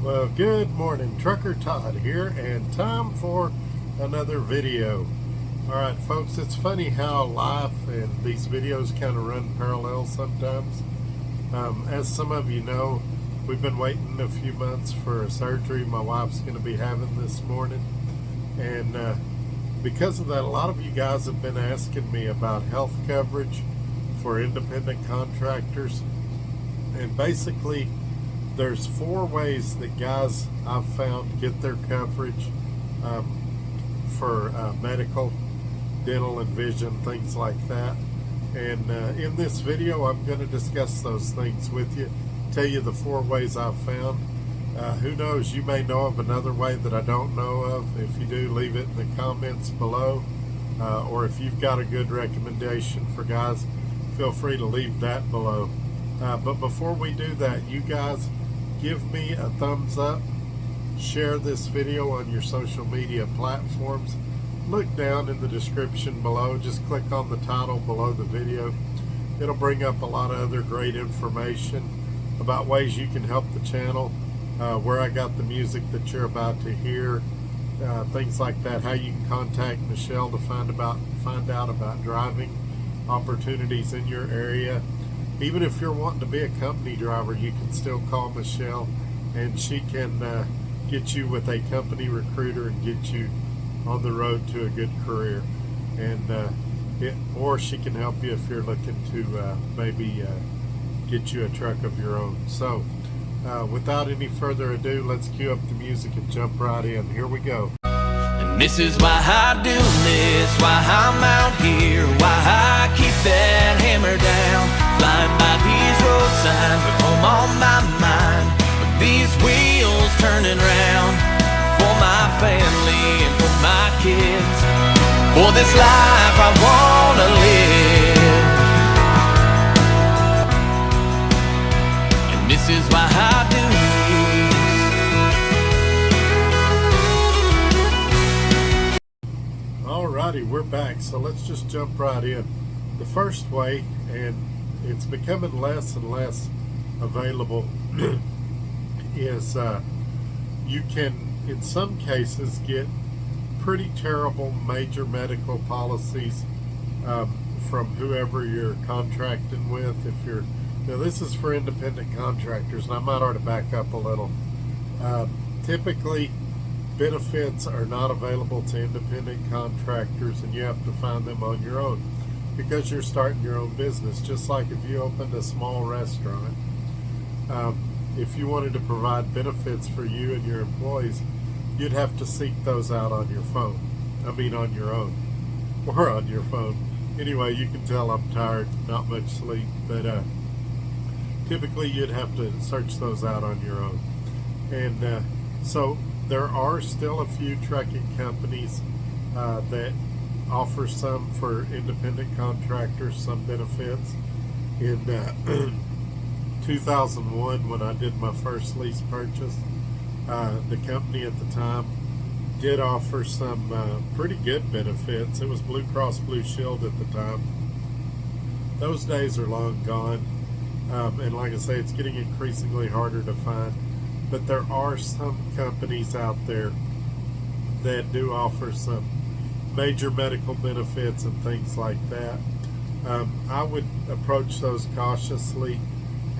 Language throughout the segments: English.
Well, good morning. Trucker Todd here, and time for another video. Alright folks, it's funny how life and these videos kind of run parallel sometimes. As some of you know, we've been waiting a few months for a surgery my wife's going to be having this morning, and because of that, a lot of you guys have been asking me about health coverage for independent contractors. And basically there's 4 ways that guys I've found get their coverage for medical, dental, and vision, things like that. And in this video I'm going to discuss those things with you, tell you the 4 ways I've found. Who knows, you may know of another way that I don't know of. If you do, leave it in the comments below, or if you've got a good recommendation for guys, feel free to leave that below. But before we do that, you guys give me a thumbs up, share this video on your social media platforms. Look down in the description below, just click on the title below the video. It'll bring up a lot of other great information about ways you can help the channel, where I got the music that you're about to hear, things like that, how you can contact Michelle to find out about driving opportunities in your area. Even if you're wanting to be a company driver, you can still call Michelle, and she can get you with a company recruiter and get you on the road to a good career. And or she can help you if you're looking to maybe get you a truck of your own. So without any further ado, let's cue up the music and jump right in. Here we go. And this is why I do this, why I'm out here, why I keep that hammer down. Flying by these road signs with home on my mind, with these wheels turning round, for my family and for my kids, for this life I wanna live. And this is why I do this. Alrighty, we're back, so let's just jump right in. The first way, and it's becoming less and less available, is you can, in some cases, get pretty terrible major medical policies from whoever you're contracting with. If you're, now this is for independent contractors, and I might ought to back up a little. Typically, benefits are not available to independent contractors, and you have to find them on your own, because you're starting your own business. Just like if you opened a small restaurant, if you wanted to provide benefits for you and your employees, you'd have to seek those out on your phone. I mean on your own, or on your phone. Anyway, you can tell I'm tired, not much sleep, but typically you'd have to search those out on your own. And so there are still a few trucking companies that offer some for independent contractors, some benefits. In 2001, when I did my first lease purchase, the company at the time did offer some pretty good benefits. It was Blue Cross Blue Shield at the time. Those days are long gone, and like I say, it's getting increasingly harder to find, but there are some companies out there that do offer some major medical benefits and things like that. I would approach those cautiously,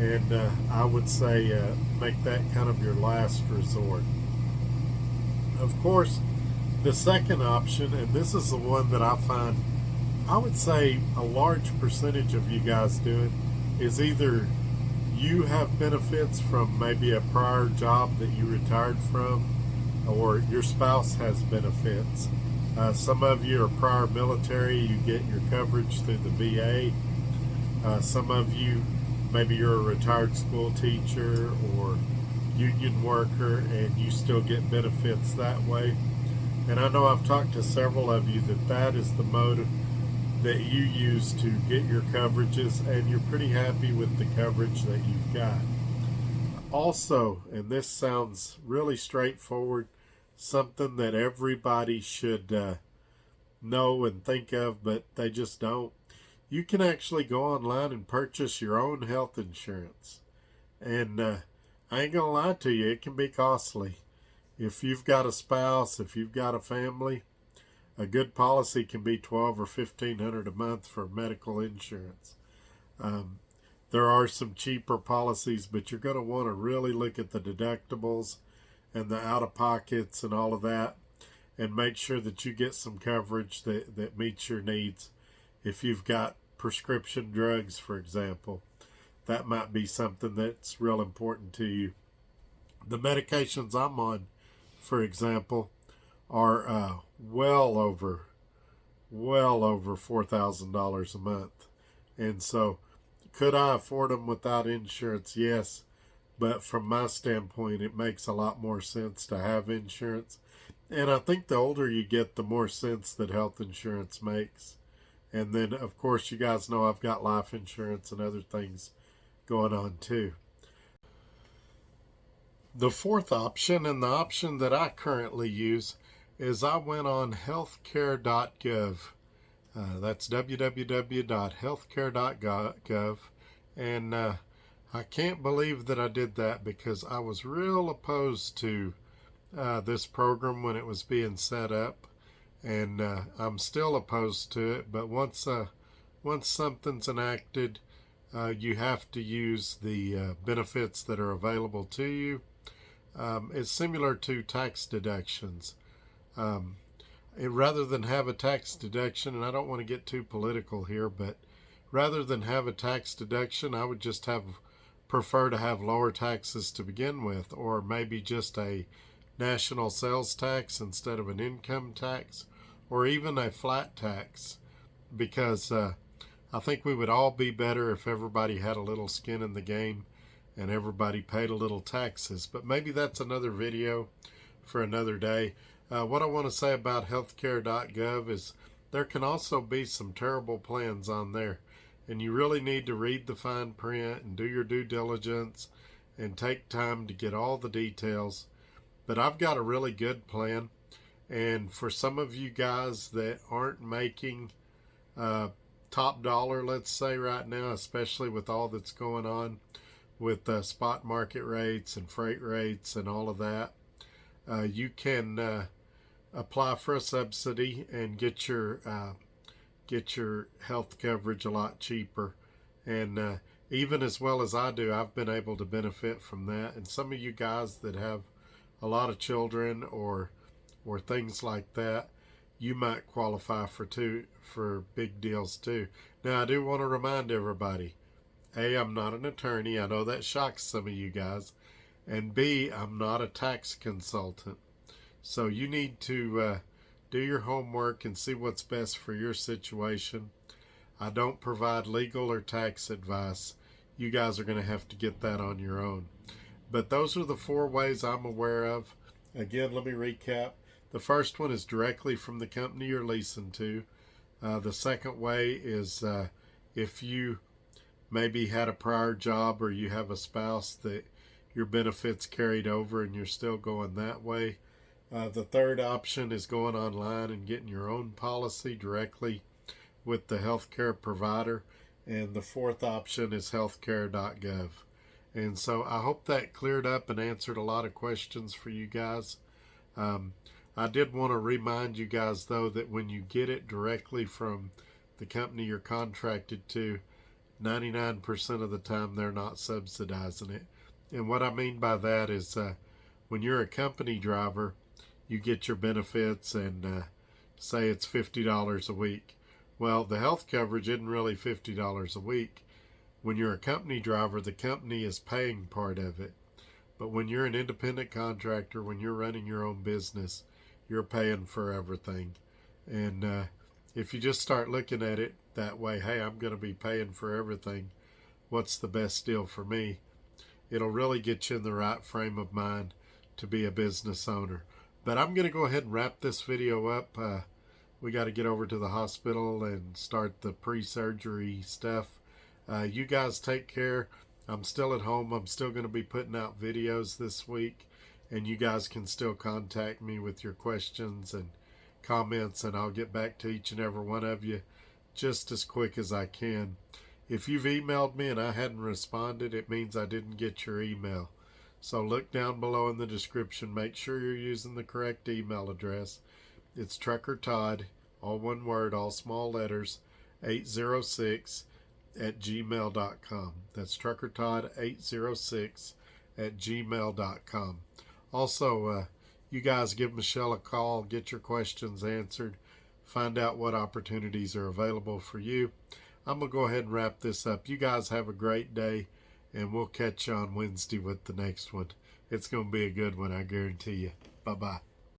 and I would say make that kind of your last resort. Of course, the second option, and this is the one that I find, I would say a large percentage of you guys do it, is either you have benefits from maybe a prior job that you retired from, or your spouse has benefits. Some of you are prior military, you get your coverage through the VA. Some of you, maybe you're a retired school teacher or union worker, and you still get benefits that way. And I know I've talked to several of you that is the mode that you use to get your coverages, and you're pretty happy with the coverage that you've got. Also, and this sounds really straightforward, something that everybody should know and think of, but they just don't. You can actually go online and purchase your own health insurance. And I ain't gonna lie to you, it can be costly. If you've got a spouse, if you've got a family, a good policy can be 12 or 1500 a month for medical insurance. Um, there are some cheaper policies, but you're going to want to really look at the deductibles and the out of pockets and all of that, and make sure that you get some coverage that meets your needs. If you've got prescription drugs, for example, that might be something that's real important to you. The medications I'm on, for example, are well over $4,000 a month. And so, could I afford them without insurance? Yes. But from my standpoint, it makes a lot more sense to have insurance. And I think the older you get, the more sense that health insurance makes. And then, of course, you guys know I've got life insurance and other things going on too. The fourth option, and the option that I currently use, is I went on healthcare.gov. That's www.healthcare.gov. And I can't believe that I did that, because I was real opposed to this program when it was being set up. And I'm still opposed to it. But once something's enacted, you have to use the benefits that are available to you. It's similar to tax deductions. Rather than have a tax deduction, and I don't want to get too political here, but rather than have a tax deduction, I would just prefer to have lower taxes to begin with, or maybe just a national sales tax instead of an income tax, or even a flat tax, because I think we would all be better if everybody had a little skin in the game and everybody paid a little taxes. But maybe that's another video for another day. What I want to say about healthcare.gov is there can also be some terrible plans on there, and you really need to read the fine print and do your due diligence and take time to get all the details. But I've got a really good plan, and for some of you guys that aren't making top dollar, let's say right now, especially with all that's going on with spot market rates and freight rates and all of that, you can apply for a subsidy and get your health coverage a lot cheaper. And even as well as I do, I've been able to benefit from that. And some of you guys that have a lot of children or things like that, you might qualify for big deals too. Now, I do want to remind everybody, A, I'm not an attorney. I know that shocks some of you guys. And B, I'm not a tax consultant. So you need to do your homework and see what's best for your situation. I don't provide legal or tax advice. You guys are going to have to get that on your own. But those are the 4 ways I'm aware of. Again, let me recap. The first one is directly from the company you're leasing to. The second way is if you maybe had a prior job, or you have a spouse that your benefits carried over and you're still going that way. The third option is going online and getting your own policy directly with the healthcare provider. And the fourth option is healthcare.gov. And so I hope that cleared up and answered a lot of questions for you guys. I did want to remind you guys, though, that when you get it directly from the company you're contracted to, 99% of the time they're not subsidizing it. And what I mean by that is when you're a company driver, you get your benefits, and say it's $50 a week. Well, the health coverage isn't really $50 a week. When you're a company driver, the company is paying part of it. But when you're an independent contractor, when you're running your own business, you're paying for everything. And if you just start looking at it that way, hey, I'm going to be paying for everything, what's the best deal for me? It'll really get you in the right frame of mind to be a business owner. But I'm going to go ahead and wrap this video up. We got to get over to the hospital and start the pre-surgery stuff. You guys take care. I'm still at home. I'm still going to be putting out videos this week, and you guys can still contact me with your questions and comments, and I'll get back to each and every one of you just as quick as I can. If you've emailed me and I hadn't responded, it means I didn't get your email. So look down below in the description. Make sure you're using the correct email address. It's Trucker Todd, all one word, all small letters, 806 at gmail.com. That's Trucker Todd 806 at gmail.com. Also, you guys give Michelle a call, get your questions answered, find out what opportunities are available for you. I'm going to go ahead and wrap this up. You guys have a great day, and we'll catch you on Wednesday with the next one. It's going to be a good one, I guarantee you. Bye-bye.